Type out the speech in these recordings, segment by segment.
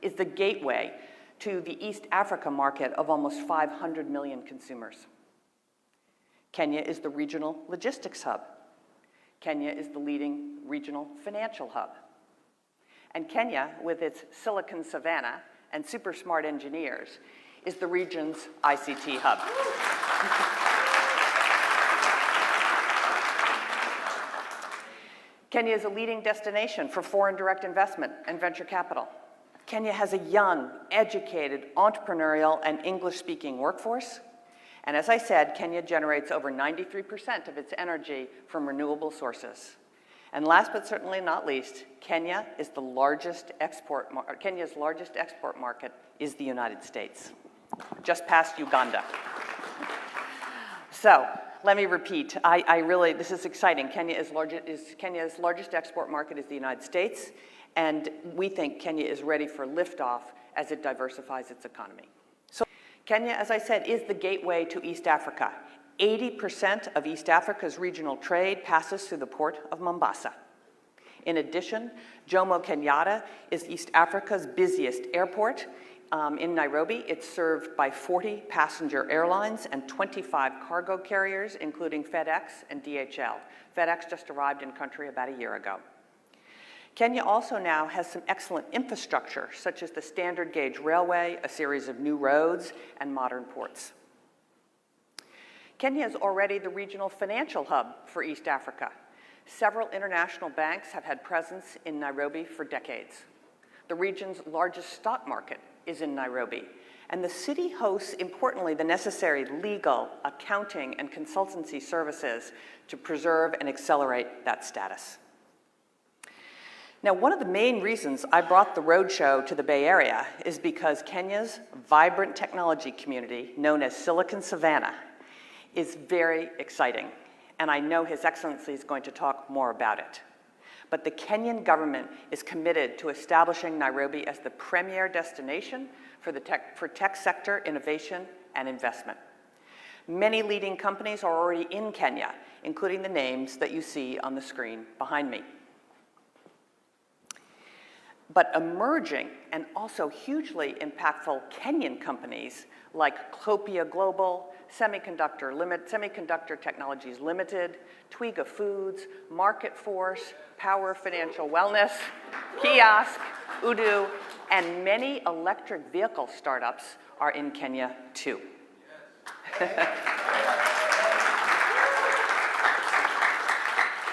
is the gateway to the East Africa market of almost 500 million consumers. Kenya is the regional logistics hub. Kenya is the leading regional financial hub. And Kenya, with its Silicon Savannah and super smart engineers, is the region's ICT hub. Kenya is a leading destination for foreign direct investment and venture capital. Kenya has a young, educated, entrepreneurial, and English-speaking workforce. And as I said, Kenya generates over 93% of its energy from renewable sources. And last but certainly not least, Kenya's largest export market is the United States, just past Uganda. So let me repeat, this is exciting. Kenya's largest export market is the United States, and we think Kenya is ready for liftoff as it diversifies its economy. So Kenya, as I said, is the gateway to East Africa. 80% of East Africa's regional trade passes through the port of Mombasa. In addition, Jomo Kenyatta is East Africa's busiest airport. In Nairobi, it's served by 40 passenger airlines and 25 cargo carriers, including FedEx and DHL. FedEx just arrived in country about a year ago. Kenya also now has some excellent infrastructure, such as the standard gauge railway, a series of new roads, and modern ports. Kenya is already the regional financial hub for East Africa. Several international banks have had presence in Nairobi for decades. The region's largest stock market is in Nairobi, and the city hosts, importantly, the necessary legal, accounting, and consultancy services to preserve and accelerate that status. Now, one of the main reasons I brought the roadshow to the Bay Area is because Kenya's vibrant technology community, known as Silicon Savannah, is very exciting, and I know His Excellency is going to talk more about it. But the Kenyan government is committed to establishing Nairobi as the premier destination for tech sector innovation and investment. Many leading companies are already in Kenya, including the names that you see on the screen behind me. But emerging and also hugely impactful Kenyan companies like Clopia Global, Semiconductor Technologies Limited, Twiga Foods, Market Force, Power Financial Wellness, Kiosk, Udu, and many electric vehicle startups are in Kenya too.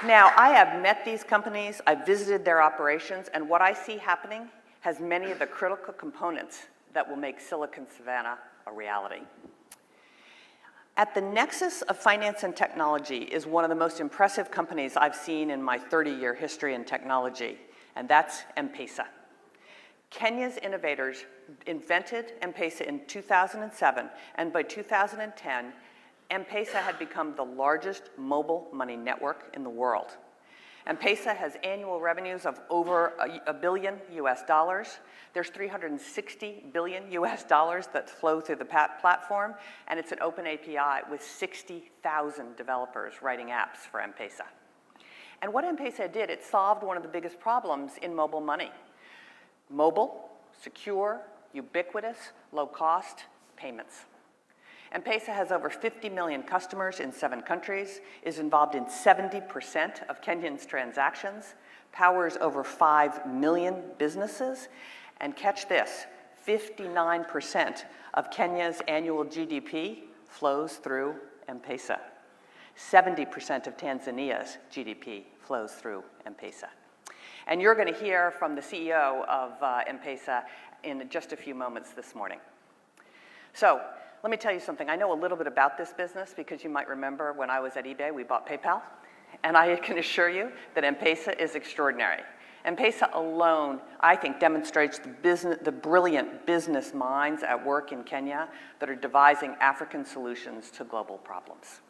Now, I have met these companies, I've visited their operations, and what I see happening has many of the critical components that will make Silicon Savannah a reality. At the nexus of finance and technology is one of the most impressive companies I've seen in my 30-year history in technology, and that's M-Pesa. Kenya's innovators invented M-Pesa in 2007, and by 2010, M-Pesa had become the largest mobile money network in the world. M-Pesa has annual revenues of over $1 billion US. There's $360 billion US that flow through the platform, and it's an open API with 60,000 developers writing apps for M-Pesa. And what M-Pesa did, it solved one of the biggest problems in mobile money. Mobile, secure, ubiquitous, low-cost payments. M-Pesa has over 50 million customers in 7 countries, is involved in 70% of Kenyans' transactions, powers over 5 million businesses, and catch this, 59% of Kenya's annual GDP flows through M-Pesa. 70% of Tanzania's GDP flows through M-Pesa. And you're going to hear from the CEO of M-Pesa in just a few moments this morning. So, let me tell you something. I know a little bit about this business because you might remember when I was at eBay, we bought PayPal. And I can assure you that M-Pesa is extraordinary. M-Pesa alone, I think, demonstrates the brilliant business minds at work in Kenya that are devising African solutions to global problems.